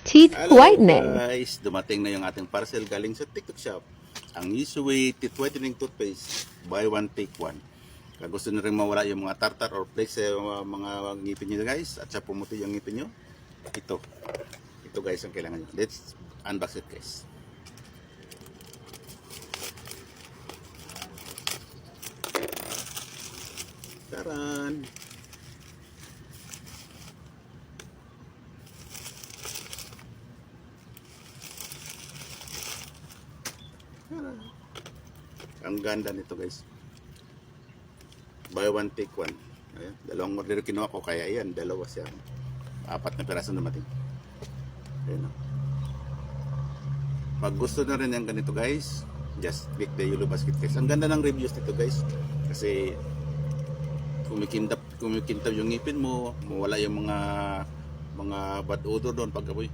Teeth Hello whitening. guys, dumating na yung ating parcel galing sa TikTok shop. Ang Easyway Teeth Whitening Toothpaste. Buy one, take one. Kung gusto nyo rin mawala yung mga tartar or flakes sa mga ngipin nyo guys, at sa pumuti yung ngipin nyo, ito. Ito guys ang kailangan nyo. Let's unbox it guys. Taran! Ang ganda nito guys. Buy one, take one. Ayan, dalawang order kinuha ko, kaya ayan, dalawa siya. 4 na piraso dumating. Ayan o. Pag gusto na rin yung ganito guys, just click the yellow basket guys. Ang ganda ng reviews nito guys. Kasi kumikintab yung ngipin mo, mawala yung mga bad odor doon pag amoy.